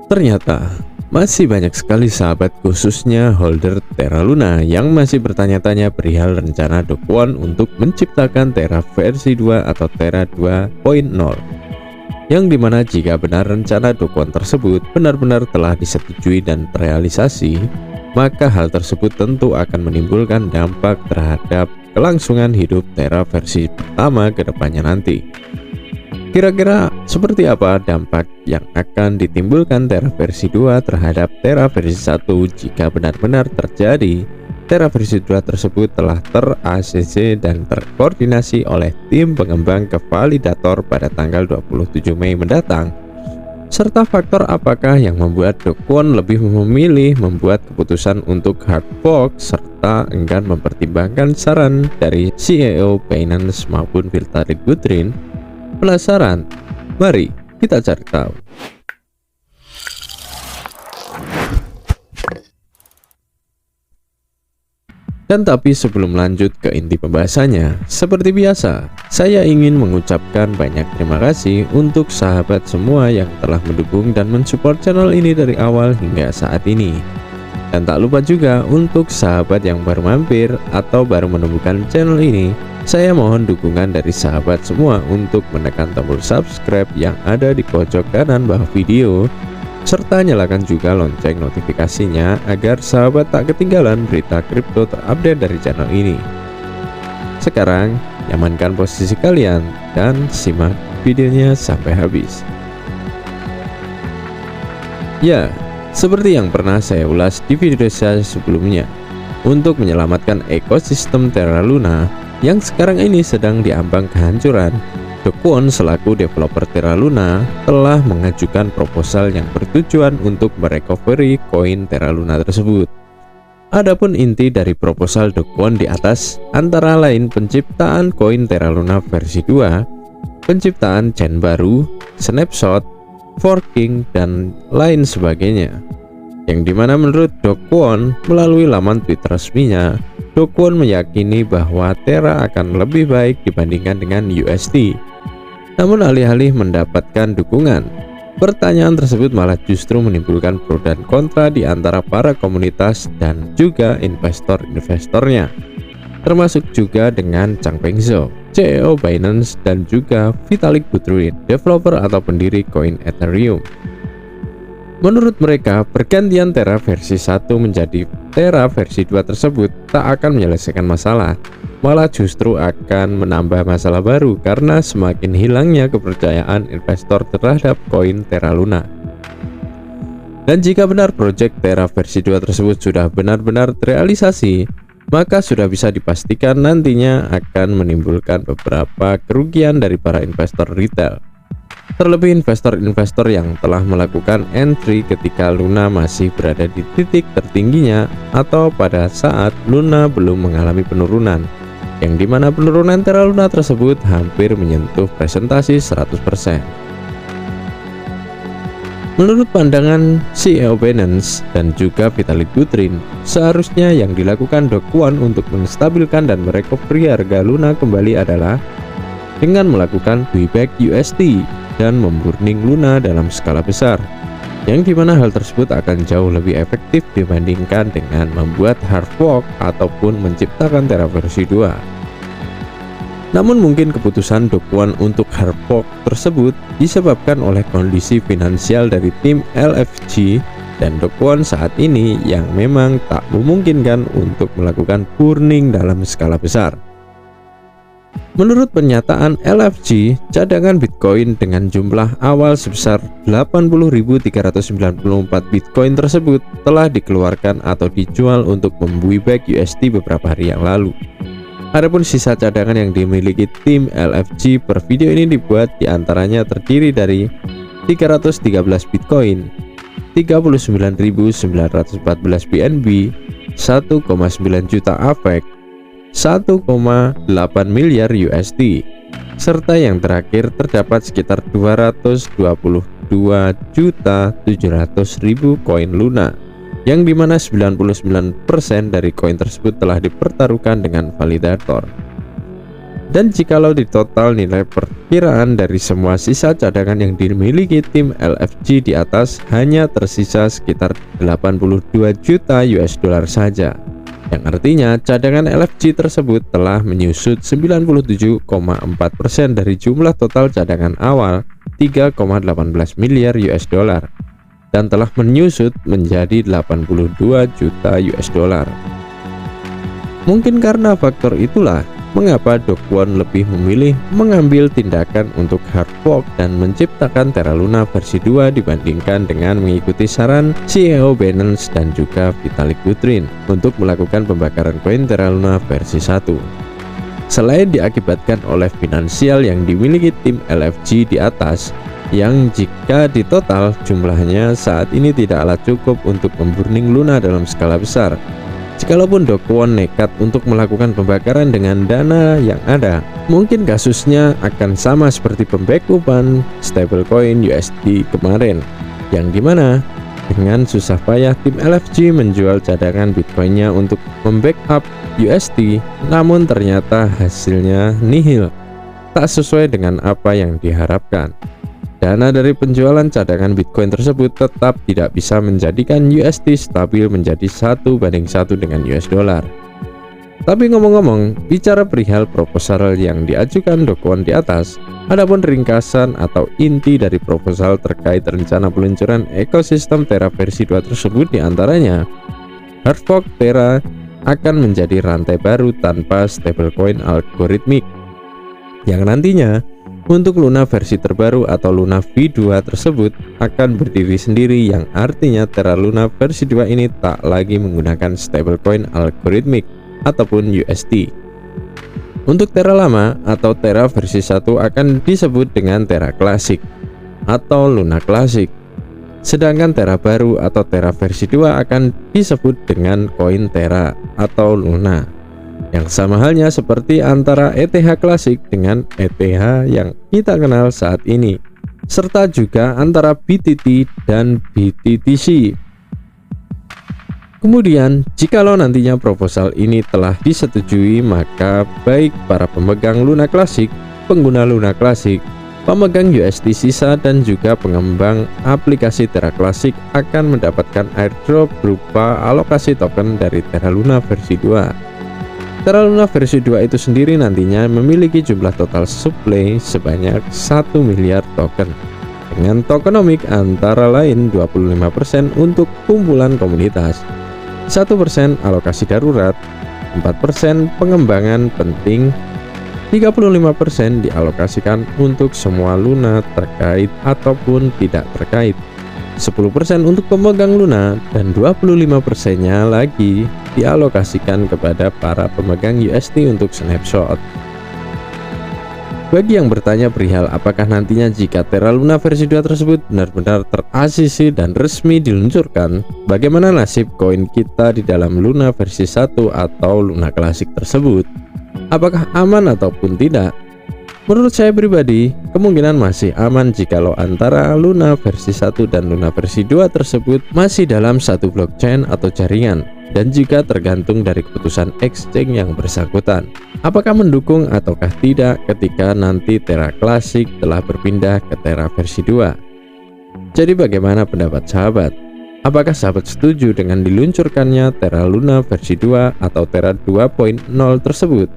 Ternyata masih banyak sekali sahabat khususnya holder Terra Luna yang masih bertanya-tanya perihal rencana Do Kwon untuk menciptakan Terra versi 2 atau Terra 2.0, yang dimana jika benar rencana Do Kwon tersebut benar-benar telah disetujui dan terrealisasi, maka hal tersebut tentu akan menimbulkan dampak terhadap kelangsungan hidup Terra versi pertama ke depannya nanti. Kira-kira seperti apa dampak yang akan ditimbulkan Terra versi 2 terhadap Terra versi 1 jika benar-benar terjadi Terra versi 2 tersebut telah ter-ACC dan terkoordinasi oleh tim pengembang ke validator pada tanggal 27 Mei mendatang, serta faktor apakah yang membuat Do Kwon lebih memilih membuat keputusan untuk hard fork serta enggan mempertimbangkan saran dari CEO Binance maupun Vitalik Buterin. Penasaran? Mari kita cari tahu. Dan tapi sebelum lanjut ke inti pembahasannya, seperti biasa, saya ingin mengucapkan banyak terima kasih untuk sahabat semua yang telah mendukung dan mensupport channel ini dari awal hingga saat ini. Dan tak lupa juga untuk sahabat yang baru mampir atau baru menemukan channel ini, saya mohon dukungan dari sahabat semua untuk menekan tombol subscribe yang ada di pojok kanan bawah video, serta nyalakan juga lonceng notifikasinya agar sahabat tak ketinggalan berita kripto terupdate dari channel ini. Sekarang, nyamankan posisi kalian dan simak videonya sampai habis. Ya, seperti yang pernah saya ulas di video saya sebelumnya, untuk menyelamatkan ekosistem Terra Luna yang sekarang ini sedang diambang kehancuran, Do Kwon selaku developer Terra Luna telah mengajukan proposal yang bertujuan untuk merecovery koin Terra Luna tersebut. Adapun inti dari proposal Do Kwon di atas antara lain penciptaan koin Terra Luna versi 2, penciptaan chain baru, snapshot, forking, dan lain sebagainya. Yang dimana menurut Do Kwon melalui laman Twitter resminya, Do Kwon meyakini bahwa Terra akan lebih baik dibandingkan dengan UST. Namun alih-alih mendapatkan dukungan, pertanyaan tersebut malah justru menimbulkan pro dan kontra di antara para komunitas dan juga investor-investornya, termasuk juga dengan Chang Peng Zhou, CEO Binance, dan juga Vitalik Buterin, developer atau pendiri koin Ethereum. Menurut mereka, pergantian Terra versi 1 menjadi Terra versi 2 tersebut tak akan menyelesaikan masalah, malah justru akan menambah masalah baru karena semakin hilangnya kepercayaan investor terhadap koin Terra Luna. Dan jika benar proyek Terra versi 2 tersebut sudah benar-benar terrealisasi, maka sudah bisa dipastikan nantinya akan menimbulkan beberapa kerugian dari para investor retail. Terlebih investor-investor yang telah melakukan entry ketika Luna masih berada di titik tertingginya atau pada saat Luna belum mengalami penurunan, yang dimana penurunan Terra Luna tersebut hampir menyentuh presentasi 100%. Menurut pandangan CEO Binance dan juga Vitalik Buterin, seharusnya yang dilakukan Do Kwon untuk menstabilkan dan merecovery harga Luna kembali adalah dengan melakukan buyback UST dan memburning Luna dalam skala besar, yang dimana hal tersebut akan jauh lebih efektif dibandingkan dengan membuat hard fork ataupun menciptakan Terra versi 2. Namun mungkin keputusan Do Kwon untuk hard fork tersebut disebabkan oleh kondisi finansial dari tim LFG dan Do Kwon saat ini yang memang tak memungkinkan untuk melakukan burning dalam skala besar. Menurut pernyataan LFG, cadangan Bitcoin dengan jumlah awal sebesar 80.394 Bitcoin tersebut telah dikeluarkan atau dijual untuk membuyback USD beberapa hari yang lalu. Adapun sisa cadangan yang dimiliki tim LFG per video ini dibuat diantaranya terdiri dari 313 Bitcoin, 39.914 BNB, 1,9 juta AVEX, 1,8 miliar USD, serta yang terakhir terdapat sekitar 222.700.000 koin Luna, yang dimana 99% dari koin tersebut telah dipertaruhkan dengan validator. Dan jikalau di total nilai perkiraan dari semua sisa cadangan yang dimiliki tim LFG di atas hanya tersisa sekitar 82 juta US dollar saja, yang artinya cadangan LFG tersebut telah menyusut 97,4% dari jumlah total cadangan awal 3,18 miliar US dollar dan telah menyusut menjadi 82 juta US dollar. Mungkin karena faktor itulah mengapa Do Kwon lebih memilih mengambil tindakan untuk hard fork dan menciptakan Terra Luna versi 2 dibandingkan dengan mengikuti saran CEO Binance dan juga Vitalik Buterin untuk melakukan pembakaran koin Terra Luna versi 1. Selain diakibatkan oleh finansial yang dimiliki tim LFG di atas, yang jika ditotal jumlahnya saat ini tidaklah cukup untuk memburning Luna dalam skala besar. Jikalaupun Do Kwon nekat untuk melakukan pembakaran dengan dana yang ada, mungkin kasusnya akan sama seperti pembackupan stablecoin USD kemarin, yang dimana dengan susah payah tim LFG menjual cadangan Bitcoinnya untuk membackup USD, namun ternyata hasilnya nihil, tak sesuai dengan apa yang diharapkan. Dana dari penjualan cadangan Bitcoin tersebut tetap tidak bisa menjadikan USD stabil menjadi 1:1 dengan US dollar. Tapi ngomong-ngomong, bicara perihal proposal yang diajukan Do Kwon di atas, adapun ringkasan atau inti dari proposal terkait rencana peluncuran ekosistem Terra versi 2 tersebut diantaranya, hard fork Terra akan menjadi rantai baru tanpa stablecoin algoritmik, yang nantinya untuk Luna versi terbaru atau Luna V2 tersebut akan berdiri sendiri, yang artinya Terra Luna versi 2 ini tak lagi menggunakan stablecoin algoritmik ataupun USD. Untuk Terra lama atau Terra versi 1 akan disebut dengan Terra Classic atau Luna Classic. Sedangkan Terra baru atau Terra versi 2 akan disebut dengan koin Terra atau Luna. Yang sama halnya seperti antara ETH Classic dengan ETH yang kita kenal saat ini, serta juga antara BTT dan BTTC. Kemudian, jikalau nantinya proposal ini telah disetujui, maka baik para pemegang Luna Classic, pengguna Luna Classic, pemegang USD sisa dan juga pengembang aplikasi Terra Classic akan mendapatkan airdrop berupa alokasi token dari Terra Luna versi 2. Terra Luna versi 2 itu sendiri nantinya memiliki jumlah total supply sebanyak 1 miliar token, dengan tokenomic antara lain 25% untuk kumpulan komunitas, 1% alokasi darurat, 4% pengembangan penting, 35% dialokasikan untuk semua Luna terkait ataupun tidak terkait, 10% untuk pemegang Luna, dan 25%-nya lagi dialokasikan kepada para pemegang USD untuk snapshot. Bagi yang bertanya perihal apakah nantinya jika Terra Luna versi 2 tersebut benar-benar ter-ACC dan resmi diluncurkan, bagaimana nasib koin kita di dalam Luna versi 1 atau Luna Classic tersebut? Apakah aman ataupun tidak? Menurut saya pribadi, kemungkinan masih aman jikalau antara Luna versi 1 dan Luna versi 2 tersebut masih dalam satu blockchain atau jaringan, dan juga tergantung dari keputusan exchange yang bersangkutan, apakah mendukung ataukah tidak ketika nanti Terra Classic telah berpindah ke Terra versi 2. Jadi bagaimana pendapat sahabat? Apakah sahabat setuju dengan diluncurkannya Terra Luna versi 2 atau Terra 2.0 tersebut?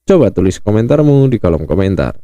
Coba tulis komentarmu di kolom komentar.